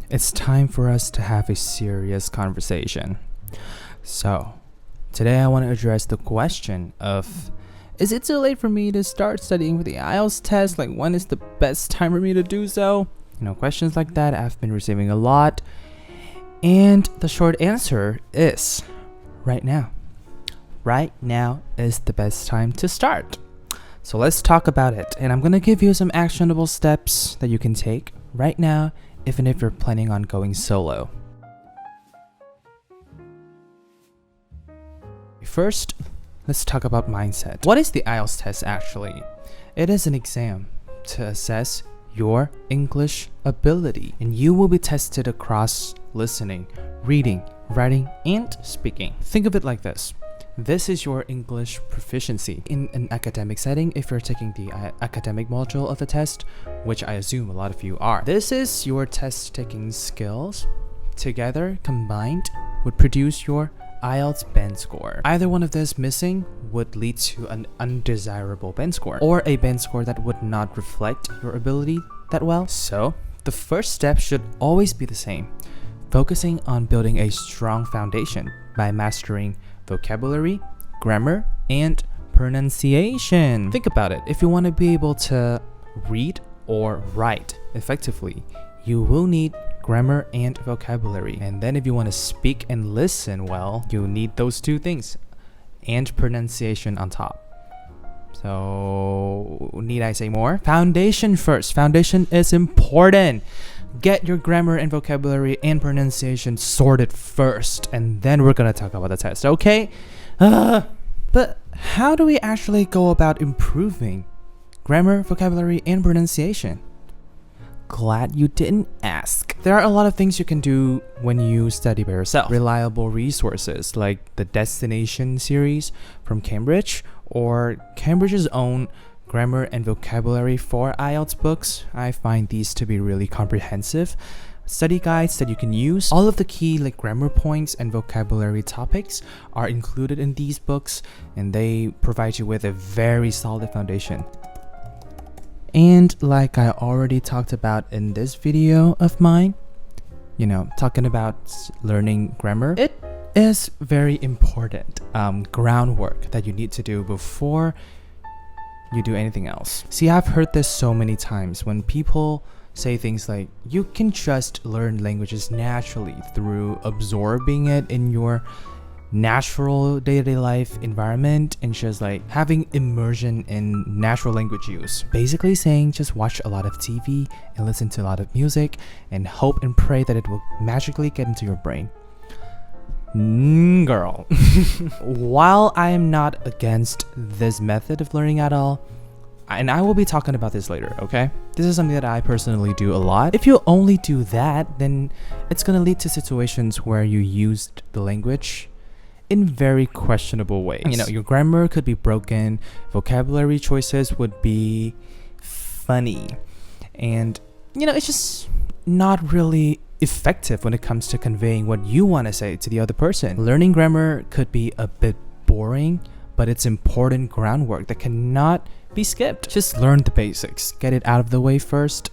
it's time for us to have a serious conversation. So, today I want to address the question of, is it too late for me to start studying for the IELTS test? Like, when is the best time for me to do so? Questions like that I've been receiving a lot. And the short answer is right now. Right now is the best time to start. So let's talk about it. And I'm going to give you some actionable steps that you can take right now, even if you're planning on going solo. First, let's talk about mindset. What is the IELTS test actually? It is an exam to assess your English ability, and you will be tested across listening, reading, writing, and speaking. Think of it like this. This is your English proficiency. In an academic setting, if you're taking the academic module of the test, which I assume a lot of you are, this is your test-taking skills. Together, combined, would produce your IELTS band score. Either one of this missing would lead to an undesirable band score, or a band score that would not reflect your ability that well. So, the first step should always be the same, focusing on building a strong foundation by mastering vocabulary, grammar, and pronunciation. Think about it. If you want to be able to read or write effectively, you will need grammar and vocabulary. And then if you want to speak and listen well, you need those two things and pronunciation on top. So, need I say more? Foundation first. Foundation is important. Get your grammar and vocabulary and pronunciation sorted first, and then we're gonna talk about the test, okay? But how do we actually go about improving grammar, vocabulary, and pronunciation? Glad you didn't ask. There are a lot of things you can do when you study by yourself. Reliable resources like the Destination series from Cambridge, or Cambridge's own grammar and vocabulary for IELTS books. I find these to be really comprehensive study guides that you can use. All of the key grammar points and vocabulary topics are included in these books, and they provide you with a very solid foundation. And like I already talked about in this video of mine, talking about learning grammar, it is very important groundwork that you need to do before you do anything else. See, I've heard this so many times when people say things like, you can just learn languages naturally through absorbing it in your natural day-to-day life environment and just having immersion in natural language use. Basically saying just watch a lot of TV and listen to a lot of music and hope and pray that it will magically get into your brain. Girl. While I am not against this method of learning at all, and I will be talking about this later, okay? This is something that I personally do a lot. If you only do that, then it's gonna lead to situations where you used the language in very questionable ways. Your grammar could be broken, vocabulary choices would be funny, and it's just not really effective when it comes to conveying what you want to say to the other person. Learning grammar could be a bit boring, but it's important groundwork that cannot be skipped. Just learn the basics, get it out of the way first,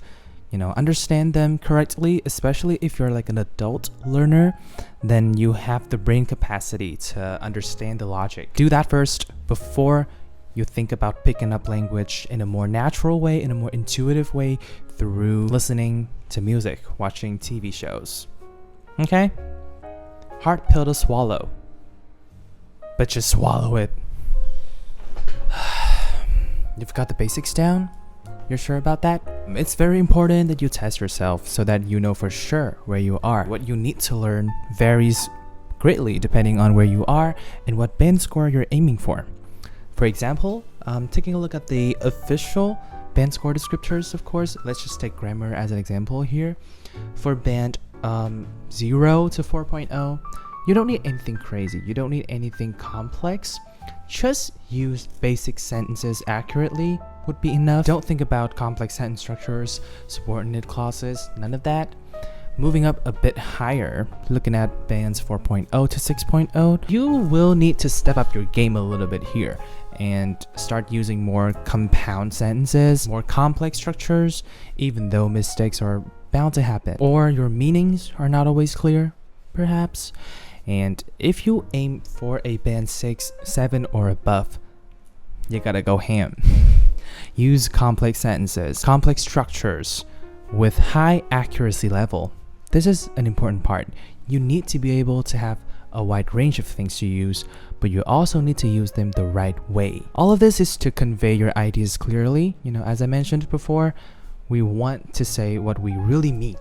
understand them correctly, especially if you're an adult learner, then you have the brain capacity to understand the logic. Do that first before you think about picking up language in a more natural way, in a more intuitive way, through listening to music, watching TV shows. Okay? Hard pill to swallow, but just swallow it. You've got the basics down? You're sure about that? It's very important that you test yourself so that you know for sure where you are. What you need to learn varies greatly depending on where you are and what band score you're aiming for. For example, taking a look at the official band score descriptors, of course, let's just take grammar as an example here. For band 0 to 4.0, you don't need anything crazy. You don't need anything complex. Just use basic sentences accurately would be enough. Don't think about complex sentence structures, subordinate clauses, none of that. moving up a bit higher, looking at bands 4.0 to 6.0, you will need to step up your game a little bit here and start using more compound sentences, more complex structures, even though mistakes are bound to happen. Or your meanings are not always clear, perhaps. And if you aim for a band 6, 7 or above, you gotta go ham. Use complex sentences, complex structures with high accuracy level. This is an important part. You need to be able to have a wide range of things to use, but you also need to use them the right way. All of this is to convey your ideas clearly. As I mentioned before, we want to say what we really mean.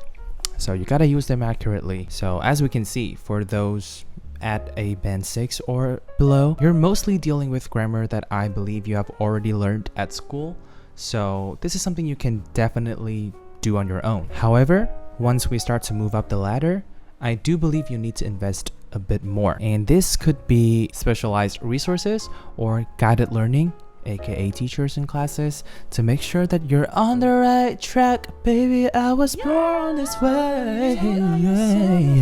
So you gotta use them accurately. So as we can see, for those at a band 6 or below, you're mostly dealing with grammar that I believe you have already learned at school. So this is something you can definitely do on your own. However, once we start to move up the ladder, I do believe you need to invest a bit more. And this could be specialized resources or guided learning, aka teachers and classes, to make sure that you're on the right track. Baby, I was born this way.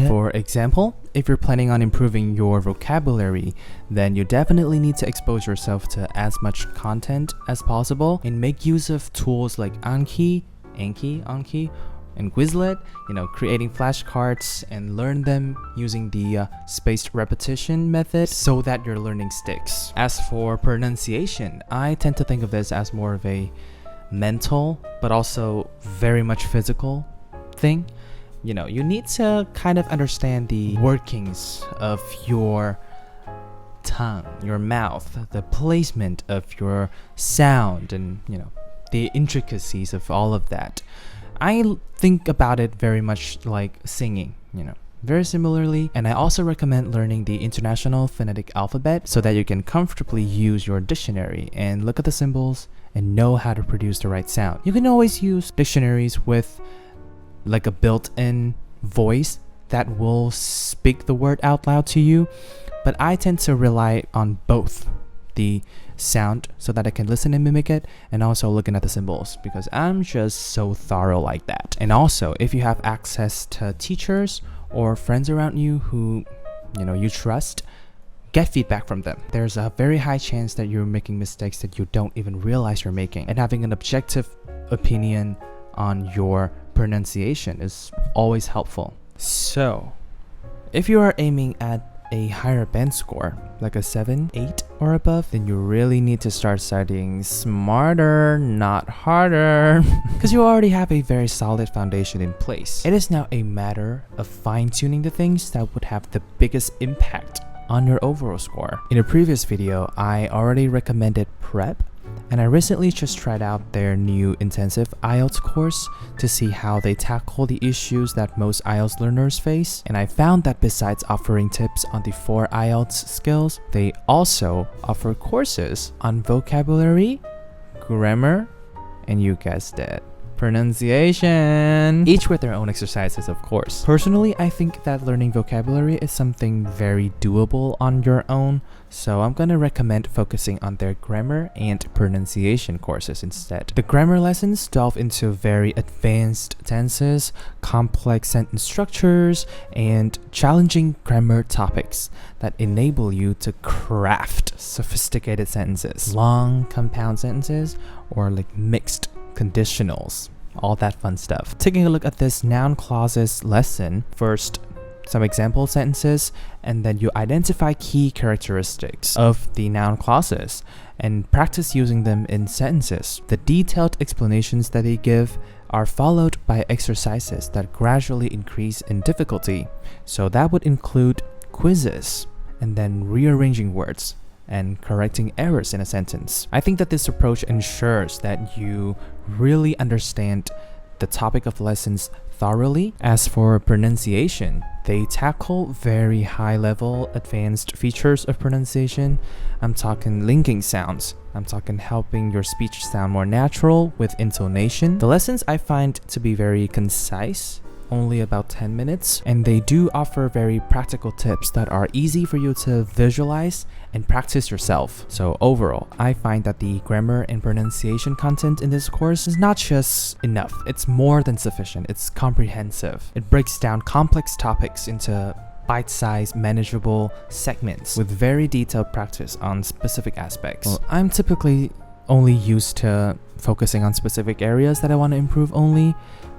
For example, if you're planning on improving your vocabulary, then you definitely need to expose yourself to as much content as possible and make use of tools like Anki, and Quizlet, creating flashcards and learn them using the spaced repetition method so that your learning sticks. As for pronunciation, I tend to think of this as more of a mental but also very much physical thing. You need to kind of understand the workings of your tongue, your mouth, the placement of your sound, and the intricacies of all of that. I think about it very much like singing, very similarly. And I also recommend learning the International Phonetic Alphabet so that you can comfortably use your dictionary and look at the symbols and know how to produce the right sound. You can always use dictionaries with like a built-in voice that will speak the word out loud to you, but I tend to rely on both the sound so that I can listen and mimic it, and also looking at the symbols because I'm just so thorough like that. And also, if you have access to teachers or friends around you who you trust, get feedback from them. There's a very high chance that you're making mistakes that you don't even realize you're making, and having an objective opinion on your pronunciation is always helpful. So if you are aiming at a higher band score, like a 7, 8 or above, then you really need to start studying smarter, not harder, because you already have a very solid foundation in place. It is now a matter of fine-tuning the things that would have the biggest impact on your overall score. In a previous video, I already recommended prep, and I recently just tried out their new intensive IELTS course to see how they tackle the issues that most IELTS learners face. And I found that besides offering tips on the 4 IELTS skills, they also offer courses on vocabulary, grammar, and you guessed it, pronunciation, each with their own exercises, of course. Personally, I think that learning vocabulary is something very doable on your own, so I'm gonna recommend focusing on their grammar and pronunciation courses instead. The grammar lessons delve into very advanced tenses, complex sentence structures, and challenging grammar topics that enable you to craft sophisticated sentences, long compound sentences, or like mixed conditionals, all that fun stuff. Taking a look at this noun clauses lesson, first some example sentences, and then you identify key characteristics of the noun clauses and practice using them in sentences. The detailed explanations that they give are followed by exercises that gradually increase in difficulty. So that would include quizzes and then rearranging words and correcting errors in a sentence. I think that this approach ensures that you really understand the topic of lessons thoroughly. As for pronunciation, they tackle very high-level advanced features of pronunciation. I'm talking linking sounds. I'm talking helping your speech sound more natural with intonation. The lessons I find to be very concise only about 10 minutes, and they do offer very practical tips that are easy for you to visualize and practice yourself. So overall, I find that the grammar and pronunciation content in this course is not just enough, it's more than sufficient, it's comprehensive. It breaks down complex topics into bite-sized, manageable segments with very detailed practice on specific aspects. Well, I'm typically only used to focusing on specific areas that I want to improve only,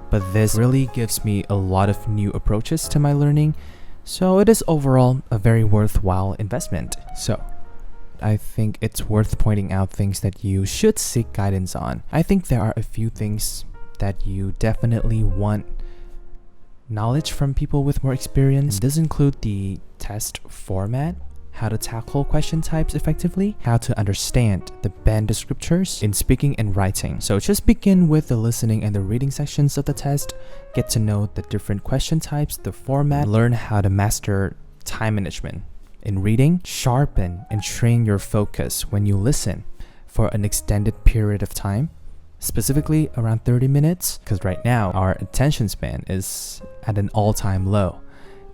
but this really gives me a lot of new approaches to my learning, so it is overall a very worthwhile investment. So I think it's worth pointing out things that you should seek guidance on. I think there are a few things that you definitely want knowledge from people with more experience. This includes the test format, how to tackle question types effectively, how to understand the banned descriptors in speaking and writing. So just begin with the listening and the reading sections of the test, get to know the different question types, the format, learn how to master time management in reading, sharpen and train your focus when you listen for an extended period of time, specifically around 30 minutes, because right now our attention span is at an all-time low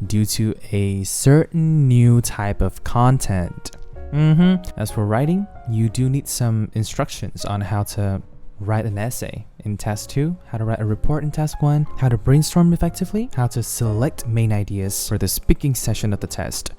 due to a certain new type of content. As for writing, you do need some instructions on how to write an essay in task 2, how to write a report in task 1, how to brainstorm effectively, how to select main ideas for the speaking session of the test.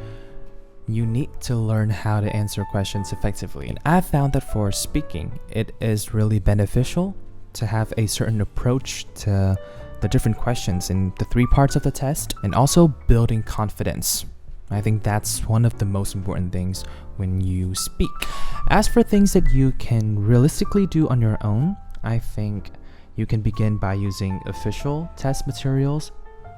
You need to learn how to answer questions effectively. And I've found that for speaking, it is really beneficial to have a certain approach to the different questions in the 3 parts of the test, and also building confidence. I think that's one of the most important things when you speak. As for things that you can realistically do on your own, I think you can begin by using official test materials,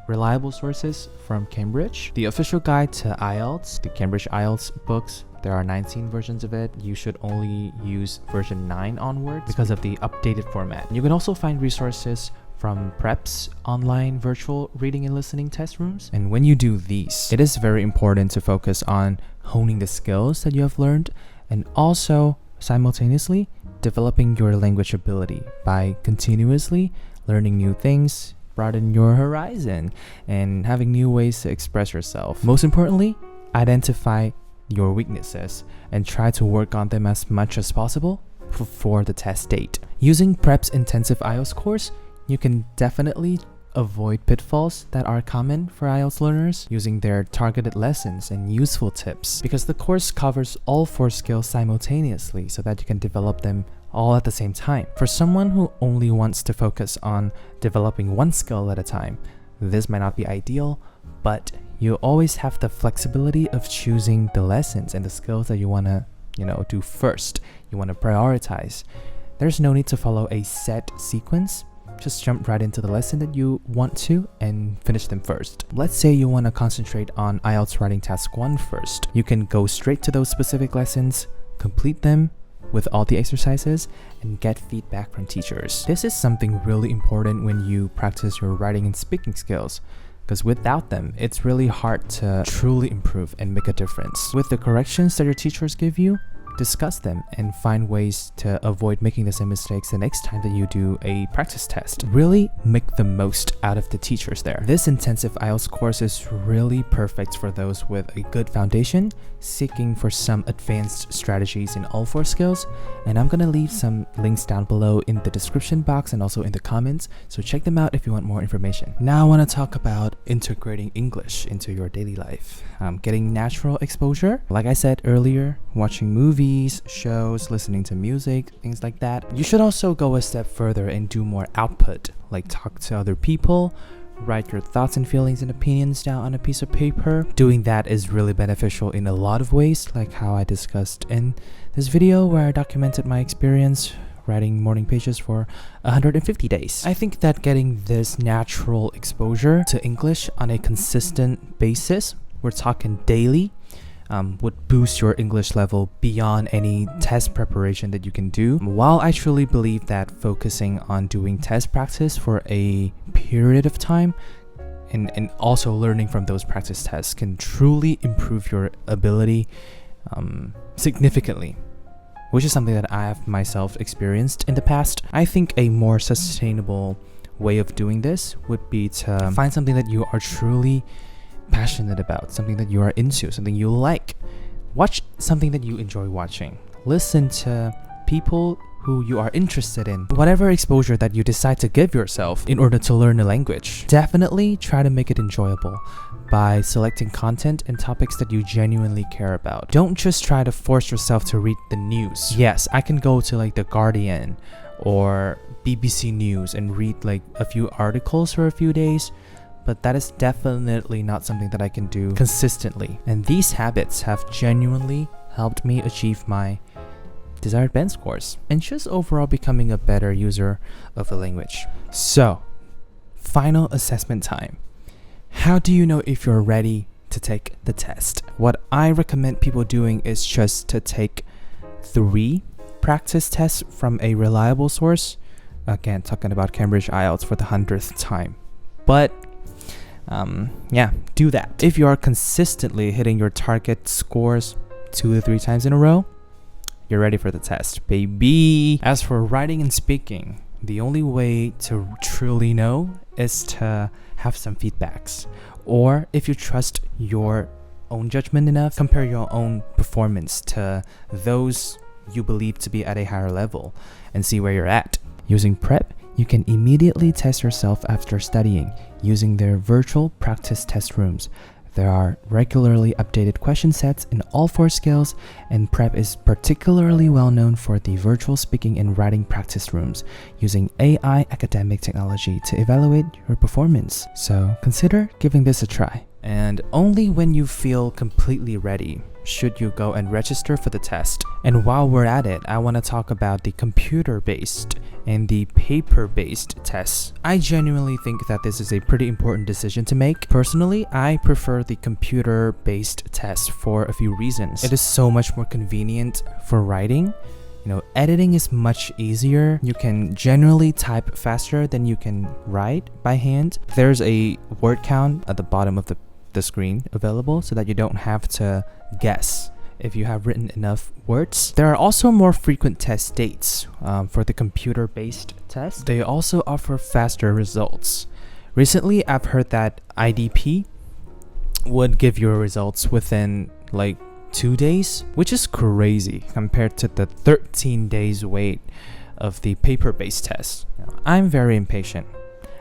reliable sources from Cambridge, the official guide to IELTS, the Cambridge IELTS books. There are 19 versions of it. You should only use version 9 onwards because of the updated format. You can also find resources from Prep's online virtual reading and listening test rooms. And when you do these, it is very important to focus on honing the skills that you have learned and also simultaneously developing your language ability by continuously learning new things, broaden your horizon, and having new ways to express yourself. Most importantly, identify your weaknesses and try to work on them as much as possible before the test date. Using Prep's intensive IELTS course, you can definitely avoid pitfalls that are common for IELTS learners using their targeted lessons and useful tips, because the course covers all 4 skills simultaneously so that you can develop them all at the same time. For someone who only wants to focus on developing 1 skill at a time, this might not be ideal, but you always have the flexibility of choosing the lessons and the skills that you want to, do first. You want to prioritize. There's no need to follow a set sequence. Just jump right into the lesson that you want to and finish them first. Let's say you want to concentrate on IELTS writing task 1 first. You can go straight to those specific lessons, complete them with all the exercises, and get feedback from teachers. This is something really important when you practice your writing and speaking skills, because without them, it's really hard to truly improve and make a difference. With the corrections that your teachers give you, discuss them and find ways to avoid making the same mistakes the next time that you do a practice test. Really make the most out of the teachers there. This intensive IELTS course is really perfect for those with a good foundation, seeking for some advanced strategies in all 4 skills, and I'm gonna leave some links down below in the description box and also in the comments, so check them out if you want more information. Now I want to talk about integrating English into your daily life. Getting natural exposure. Like I said earlier, watching movies, shows, listening to music, things like that. You should also go a step further and do more output, like talk to other people, write your thoughts and feelings and opinions down on a piece of paper. Doing that is really beneficial in a lot of ways, like how I discussed in this video where I documented my experience writing morning pages for 150 days. I think that getting this natural exposure to English on a consistent basis, we're talking daily, would boost your English level beyond any test preparation that you can do. While I truly believe that focusing on doing test practice for a period of time and also learning from those practice tests can truly improve your ability significantly, which is something that I have myself experienced in the past. I think a more sustainable way of doing this would be to find something that you are truly passionate about, something that you are into, something you like. Watch something that you enjoy watching. Listen to people who you are interested in. Whatever exposure that you decide to give yourself in order to learn a language, definitely try to make it enjoyable by selecting content and topics that you genuinely care about. Don't just try to force yourself to read the news. Yes, I can go to like The Guardian or BBC News and read like a few articles for a few days, but that is definitely not something that I can do consistently. And these habits have genuinely helped me achieve my desired band scores and just overall becoming a better user of the language. So, final assessment time. How do you know if you're ready to take the test? What I recommend people doing is just to take 3 practice tests from a reliable source. Again, talking about Cambridge IELTS for the 100th time. But do that. If you are consistently hitting your target scores 2 to 3 times in a row, you're ready for the test, baby. As for writing and speaking, the only way to truly know is to have some feedbacks. Or if you trust your own judgment enough, compare your own performance to those you believe to be at a higher level and see where you're at. Using Prep, you can immediately test yourself after studying using their virtual practice test rooms. There are regularly updated question sets in all 4 skills, and Prep is particularly well known for the virtual speaking and writing practice rooms using AI academic technology to evaluate your performance. So consider giving this a try. And only when you feel completely ready should you go and register for the test. And while we're at it, I want to talk about the computer-based and the paper-based tests. I genuinely think that this is a pretty important decision to make. Personally, I prefer the computer-based test for a few reasons. It is so much more convenient for writing. Editing is much easier. You can generally type faster than you can write by hand. There's a word count at the bottom of the screen available so that you don't have to guess if you have written enough words. There are also more frequent test dates for the computer-based test. They also offer faster results. Recently, I've heard that IDP would give you results within like 2 days, which is crazy compared to the 13 days wait of the paper-based test. I'm very impatient.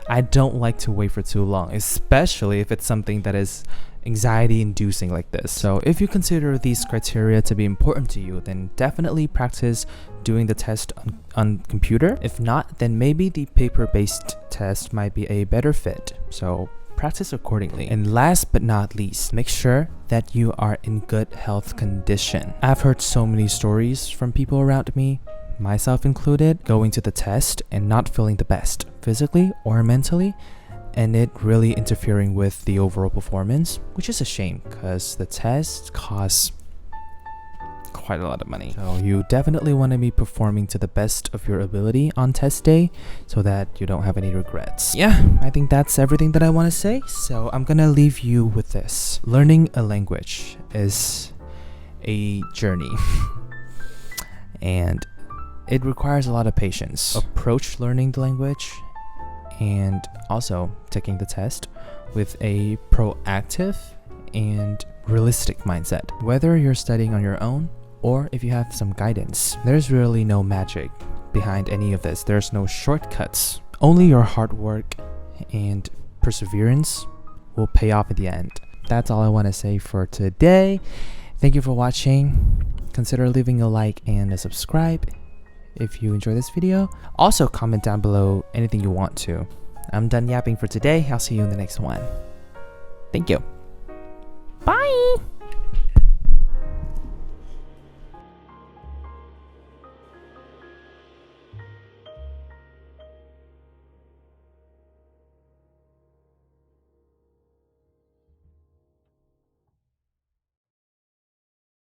I don't like to wait for too long, especially if it's something that is anxiety-inducing like this. So if you consider these criteria to be important to you, then definitely practice doing the test on computer. If not, then maybe the paper-based test might be a better fit. So practice accordingly. And last but not least, make sure that you are in good health condition. I've heard so many stories from people around me, myself included, going to the test and not feeling the best, physically or mentally, and it really interfering with the overall performance, which is a shame because the test costs quite a lot of money. So you definitely want to be performing to the best of your ability on test day so that you don't have any regrets. Yeah, I think that's everything that I want to say. So I'm gonna leave you with this. Learning a language is a journey and it requires a lot of patience. Approach learning the language and also taking the test with a proactive and realistic mindset. Whether you're studying on your own or if you have some guidance, there's really no magic behind any of this. There's no shortcuts. Only your hard work and perseverance will pay off at the end. That's all I want to say for today. Thank you for watching. Consider leaving a like and a subscribe if you enjoy this video. Also comment down below anything you want to. I'm done yapping for today. I'll see you in the next one. Thank you. Bye.